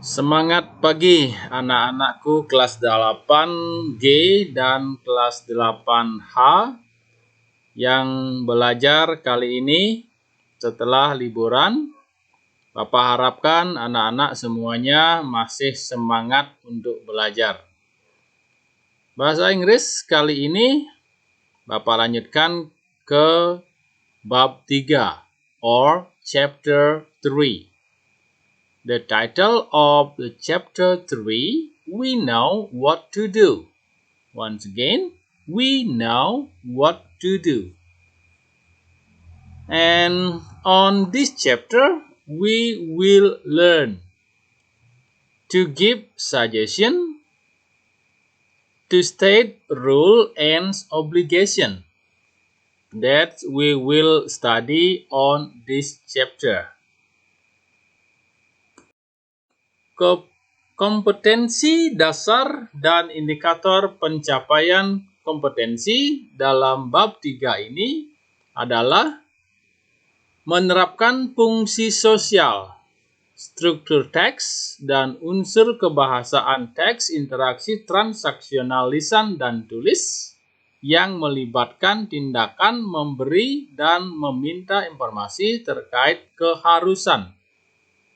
Semangat pagi anak-anakku kelas 8G dan kelas 8H yang belajar kali ini setelah liburan. Bapak harapkan anak-anak semuanya masih semangat untuk belajar. Bahasa Inggris kali ini Bapak lanjutkan ke bab 3 or chapter 3. The title of the chapter 3, We Know What to Do. Once again, we know what to do. And on this chapter, we will learn to give suggestion, to state rule and obligation. That we will study on this chapter. Kompetensi dasar dan indikator pencapaian kompetensi dalam bab 3 ini adalah menerapkan fungsi sosial, struktur teks, dan unsur kebahasaan teks interaksi transaksional lisan dan tulis yang melibatkan tindakan memberi dan meminta informasi terkait keharusan,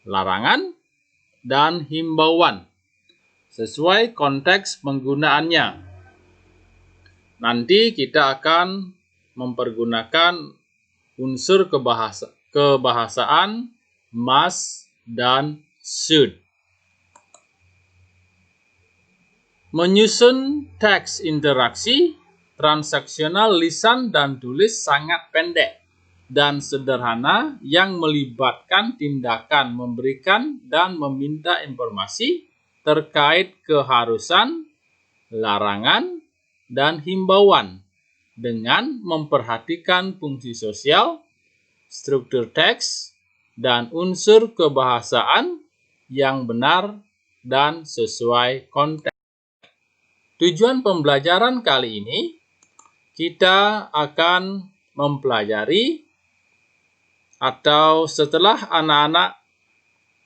larangan, dan himbauan sesuai konteks penggunaannya. Nanti kita akan mempergunakan unsur kebahasaan must dan should. Menyusun teks interaksi transaksional lisan dan tulis sangat pendek dan sederhana yang melibatkan tindakan memberikan dan meminta informasi terkait keharusan, larangan, dan himbauan dengan memperhatikan fungsi sosial, struktur teks, dan unsur kebahasaan yang benar dan sesuai konteks. Tujuan pembelajaran kali ini, kita akan mempelajari atau setelah anak-anak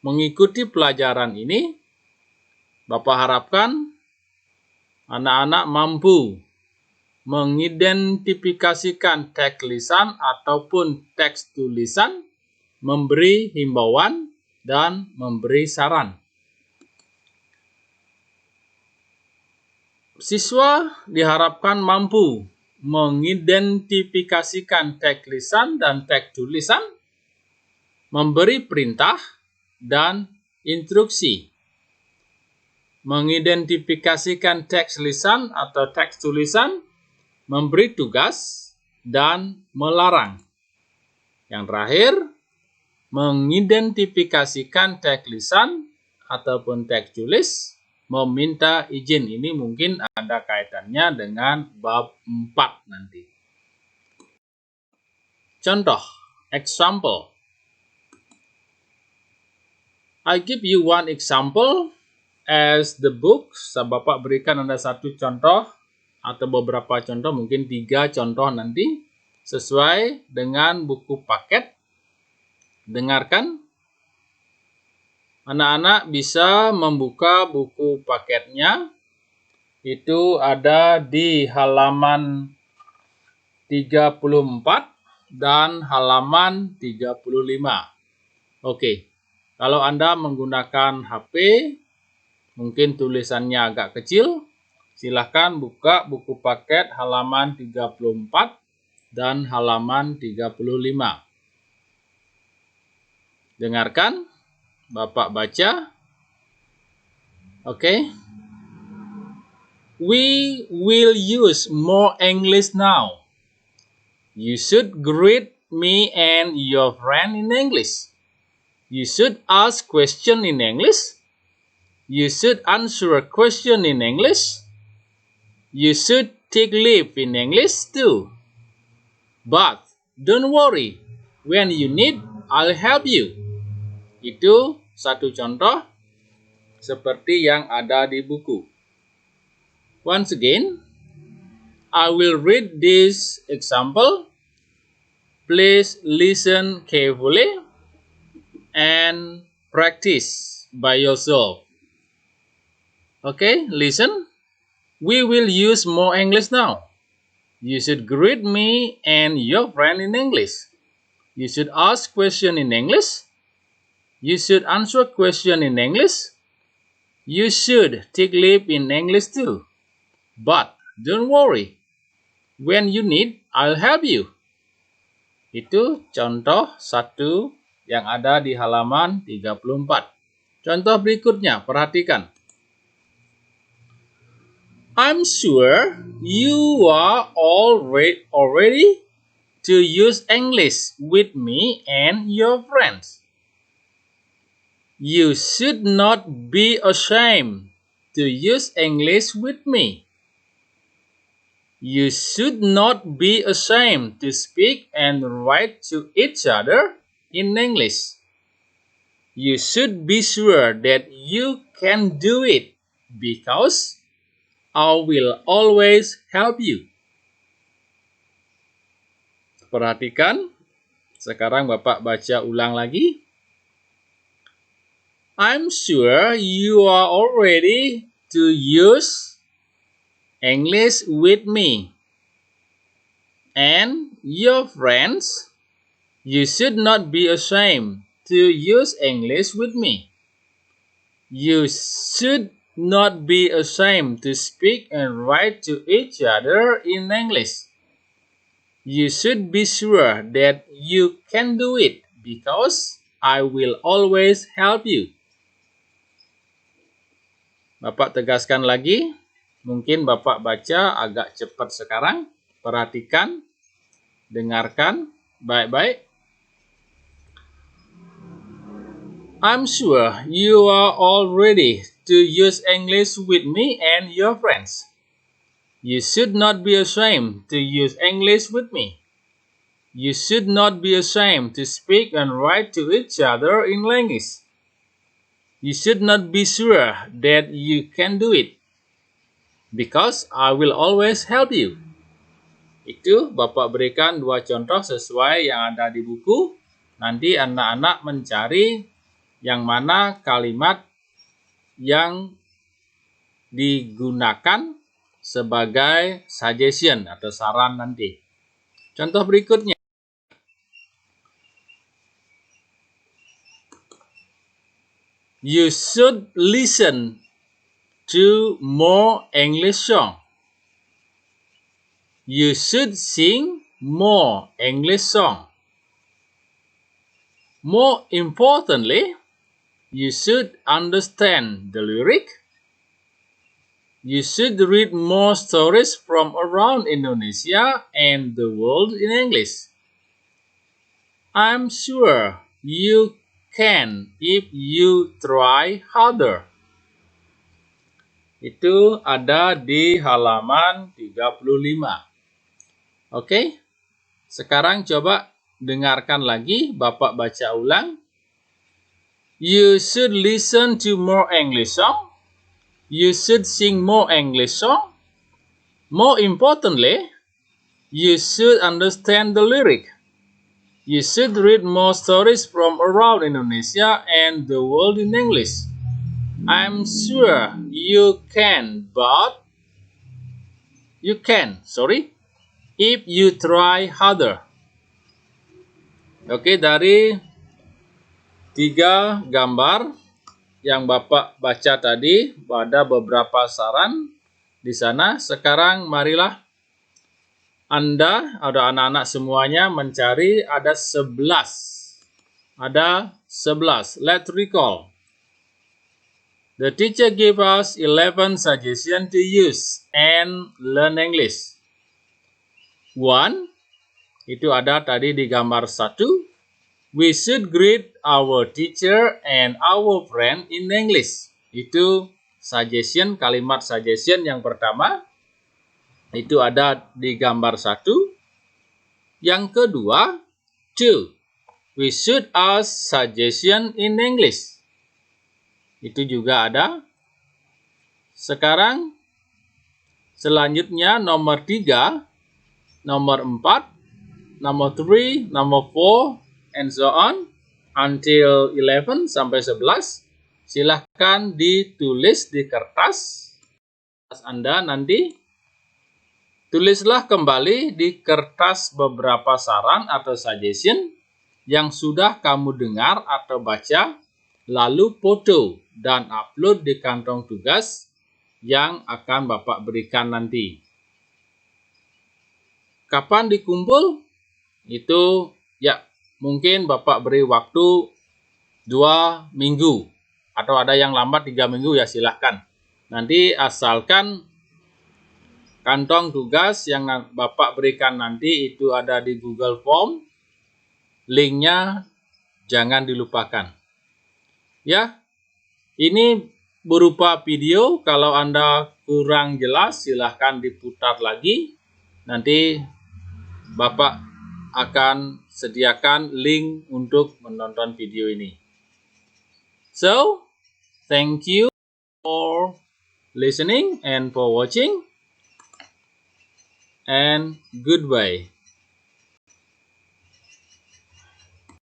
mengikuti pelajaran ini, Bapak harapkan anak-anak mampu mengidentifikasikan teks lisan ataupun teks tulisan, memberi himbauan, dan memberi saran. Siswa diharapkan mampu mengidentifikasikan teks lisan dan teks tulisan, memberi perintah dan instruksi, mengidentifikasikan teks lisan atau teks tulisan, memberi tugas, dan melarang. Yang terakhir, mengidentifikasikan teks lisan ataupun teks tulis, meminta izin. Ini mungkin ada kaitannya dengan bab 4 nanti. Contoh, example. I give you one example as the book. Bapak berikan Anda satu contoh atau beberapa contoh, mungkin 3 contoh nanti sesuai dengan buku paket. Dengarkan. Anak-anak bisa membuka buku paketnya. Itu ada di halaman 34 dan halaman 35. Oke. Kalau Anda menggunakan HP, mungkin tulisannya agak kecil, silahkan buka buku paket halaman 34 dan halaman 35. Dengarkan, Bapak baca. Oke. We will use more English now. You should greet me and your friend in English. You should ask question in English. You should answer a question in English. You should take leave in English too. But don't worry, when you need, I'll help you. Itu satu contoh seperti yang ada di buku. Once again, I will read this example. Please listen carefully and practice. by yourself. Okay, listen. We will use more English now. You should greet me and your friend in English. You should ask question in English. You should answer question in English. You should take leave in English too. But don't worry. When you need, I'll help you. Itu contoh 1 yang ada di halaman 34. Contoh berikutnya, perhatikan. I'm sure you are all ready to use English with me and your friends. You should not be ashamed to use English with me. You should not be ashamed to speak and write to each other in English. You should be sure that you can do it because I will always help you. Perhatikan, sekarang Bapak baca ulang lagi. I'm sure you are all ready to use English with me and your friends. You should not be ashamed to use English with me. You should not be ashamed to speak and write to each other in English. You should be sure that you can do it because I will always help you. Bapak tegaskan lagi, mungkin Bapak baca agak cepat sekarang. Perhatikan, dengarkan baik-baik. I'm sure you are all ready to use English with me and your friends. You should not be ashamed to use English with me. You should not be ashamed to speak and write to each other in English. You should not be sure that you can do it, because I will always help you. Itu Bapak berikan 2 contoh sesuai yang ada di buku. Nanti anak-anak mencari yang mana kalimat yang digunakan sebagai suggestion atau saran nanti. Contoh berikutnya. You should listen to more English songs. You should sing more English songs. More importantly, you should understand the lyric. You should read more stories from around Indonesia and the world in English. I'm sure you can if you try harder. Itu ada di halaman 35. Oke, sekarang coba dengarkan lagi, Bapak baca ulang. You should listen to more English song. You should sing more English song. More importantly, you should understand the lyric. You should read more stories from around Indonesia and the world in English. I'm sure you can, if you try harder. Oke, dari 3 gambar yang Bapak baca tadi, ada beberapa saran di sana. Sekarang marilah Anda atau anak-anak semuanya mencari ada 11. Ada 11. Let's recall. The teacher gave us 11 suggestions to use and learn English. 1. Itu ada tadi di gambar 1. We should greet our teacher and our friend in English. Itu suggestion, kalimat suggestion yang pertama. Itu ada di gambar 1. Yang kedua, 2. We should ask suggestion in English. Itu juga ada. Sekarang, selanjutnya nomor 3, nomor 4, nomor 3, nomor 4, and so on, until 11 sampai 11. silahkan ditulis di kertas Anda nanti. Tulislah kembali di kertas beberapa saran atau suggestion yang sudah kamu dengar atau baca, lalu foto dan upload di kantong tugas yang akan Bapak berikan nanti. Kapan dikumpul? Itu ya mungkin Bapak beri waktu 2 minggu atau ada yang lambat 3 minggu ya silahkan. Nanti asalkan kantong tugas yang Bapak berikan nanti itu ada di Google Form, linknya jangan dilupakan. Ya, ini berupa video. Kalau Anda kurang jelas silahkan diputar lagi. Nanti Bapak akan sediakan link untuk menonton video ini. So, thank you for listening and for watching. And goodbye.